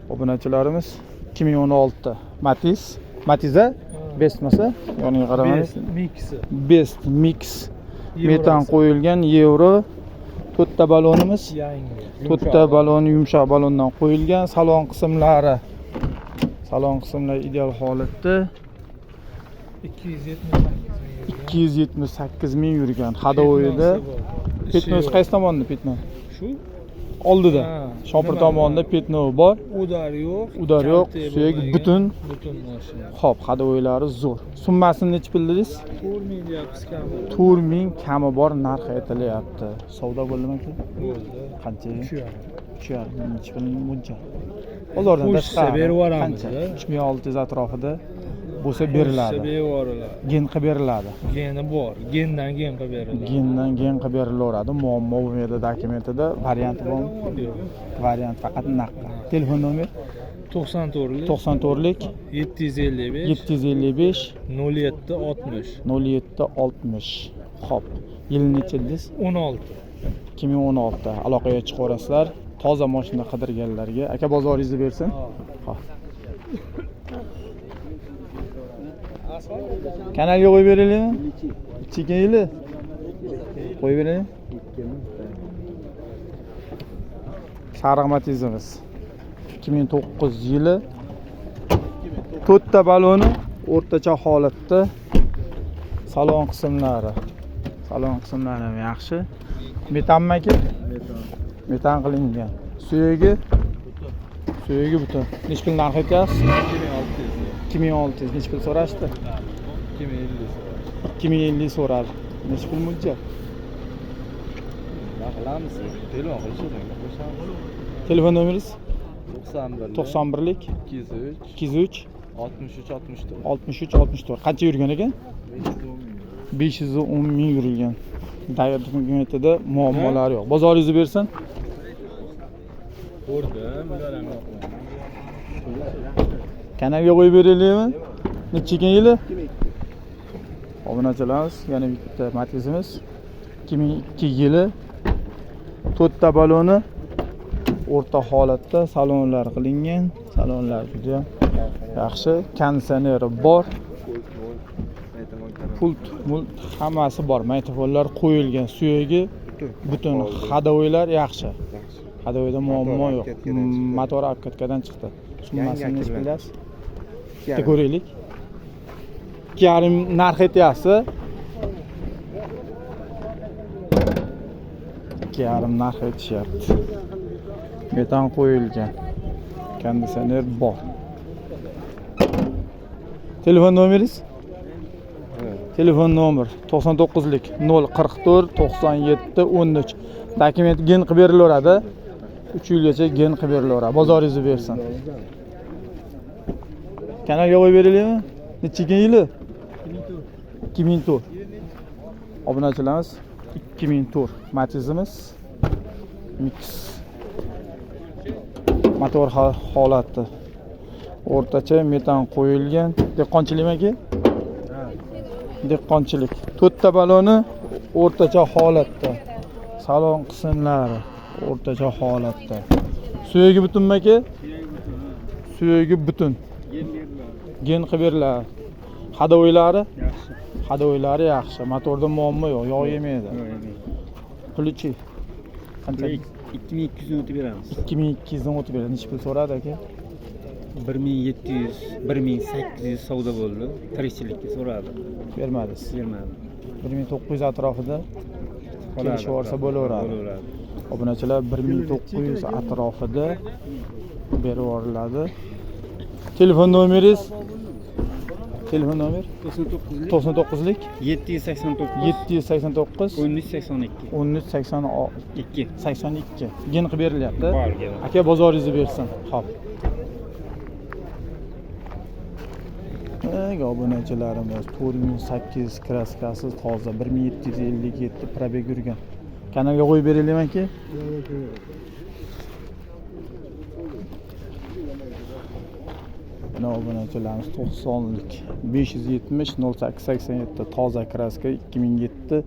Obunachilarimiz 2016 Matiz Bestmasa, yoniga qaramangiz. Best Mix metan qo'yilgan Euro. To'rtta balonimiz yangi. To'rtta balon yumshoq balondan qo'yilgan. Salon qismlari ideal holatda. 278 ming yurgan. Hadovoyda. Petnos qaysi tomonda petno? Shu oldida. Shopir tomonida petno bor. Udar yo'q. Suyak butun mashina. Xo'p, hadovoylari zo'r. Summasini necha pul dedingiz? 4000 deyapsiz kami. 4000 kami bor narx aytilyapti. Savdo bo'ldimi aka? Bo'ldi. Qancha? 3.5 necha pul mo'ljal? Bozordan tashqari berib yuboramiz. 3600 atrofida bo'lsa beriladi. Gen qilib beriladi. Geni bor. Gendan gen qilib beriladi. Gendan gen qilib berilaveradi. Muammo bo'lmaydi dokumentida. Varianti bormi? Yo'q. Variant faqat naqd. Telefon nomer 94lik 755 0760. Xo'p. Yil necha dedingiz? 16. 2016. Aloqaga chiqaverasizlar. Toza mashina qidirganlarga aka bozoringizni bersin. Xo'p. Kanalga qo'yib beraylikmi? Chekin yili. Qo'yib beraylik. Sariq Matizimiz 2009 yili. To'rtta baloni o'rtacha holatda. Salon qismlari ham yaxshi. Metanmi aka? Metan qilingan. Suyagi butun. Necha pul narx aytyapsiz? 2600. Necha pul so'rashdi? 2050 so'radi. Necha pul mo'ljal? Qilamiz. Telefon nomeringiz? 91lik 203 63 64. Qancha yurgan ekan? 510 ming yurilgan. Dokumentida muammolar yo'q. Bozoringizni bersin. Kanalga qo'yib beraylikmi? Necha ekan yili? Obunachilarimiz, yana bitta Matizimiz 2002 yili. To'rtta baloni o'rta holatda, salonlar qilingan. Salonlar juda yaxshi, konditsioneri bor. Pult hammasi bor. Mikrofonlar qo'yilgan, suyagi butun, hadovoylar yaxshi. Hadovoyda muammo yo'q. Motori obkatkadan chiqdi. Summasini necha bilasiz? Bitta ko'raylik. 2.5 narx aytyapsiz. 2.5 narx aytishyapti. Metan qo'yilgan. Konditsioner bor. Telefon nomeringiz? Telefon nomer 99lik 044 97 13. Dokument gen qilib berilaveradi. 3 yilgacha gen qilib berilaveradi. Bozoringizni bersin. Kanalga qo'yib beraylikmi? Necha yili? 2004. Obunachilarimiz 2004 Matizimiz Mix. Motor holati o'rtacha metan qo'yilgan. Dehqonchilikmi aka? Dehqonchilik. To'rtta baloni o'rtacha holatda. Salon qismlari o'rtacha holatda. Suyagi butunmi aka? Suyagi butun. Gen qilib beriladi. Hadovoylari yaxshi. Motorda muammo yo'q, yog' yemaydi. Pulichi qancha? 2200 o'tib beramiz. 2200 dan o'tib beradi. Necha pul so'radi aka? 1700, 1800 savdo bo'ldi. Tirikchilikka so'radi. Bermadingiz. 1900 atrofida kelishib olsa bo'laveradi. Obunachilar 1900 atrofida berib yuboriladi. Telefon nomeringiz? Telefon nomer 99lik 789 1382. Gen qilib berilyapti. Aka bozoringizni bersin. Xo'p. Obunachilarimiz 4008 kraskasi toza 1757 probeg yurgan. Kanalga qo'yib beraylikmi aka? Obunachilarimiz 90lik 570 0887 toza kraska 2007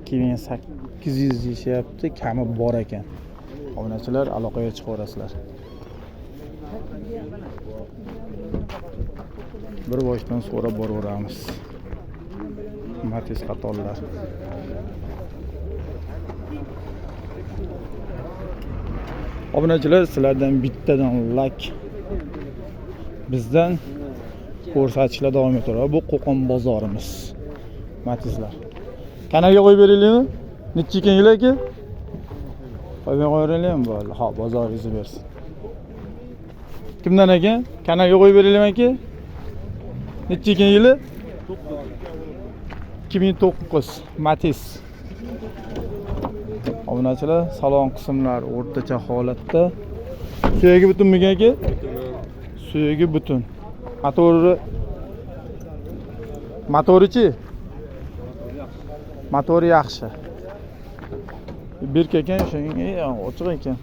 2800 deyishyapti, kami bor ekan. Obunachilar aloqaga chiqaverasizlar. Bir boshdan so'rab boraveramiz. Matiz qatorlar. Obunachilar, sizlardan bittadan like, bizdan ko'rsatishlar davom etaveradi. Bu Qo'qon bozorimiz. Matizlar. Kanalga qo'yib beraylikmi? Necha ekan aka? Qo'yib qo'yaylikmi bo'ldi. Ha, bozoringizni bersin. Kimdan ekan? Kanalga qo'yib beraylikmi aka? Necha ekan yili? 2009 Matiz. Obunachilar, salon qismlari o'rtacha holatda. Suyagi butunmi aka? Suyagi butun. Motori-chi? Motori yaxshi. Berk ekan, shunga ochiq ekan.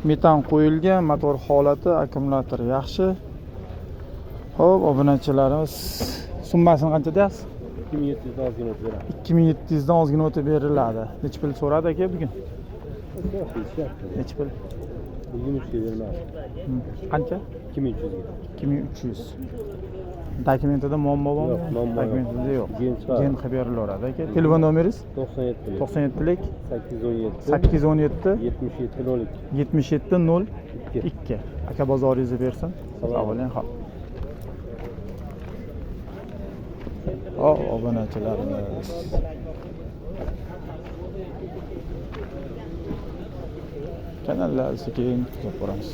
Metan qo'yilgan, motor holati, akkumulyator yaxshi. Xo'p, obunachilarimiz, summasini qancha deyapsiz? 2700 dan ozgina o'tib beramiz. 2700 dan ozgina o'tib beriladi. Necha pul so'radi aka bugun? Necha pul? Bugun 3 ga bermadi. Qancha? 2300 ga. 2300. Dokumentida muammo bormi? Yo'q, muammo yo'q. Dokumentida yo'q. Gen chiqadi. Gen qilib berilaveradi aka. Telefon nomeringiz? 97 97lik 817 817 77 7702. Aka bozoringizni bersin. Sog' bo'ling, xo'p. Obunachilarimiz. Kanallarni keyin kuzatib boramiz.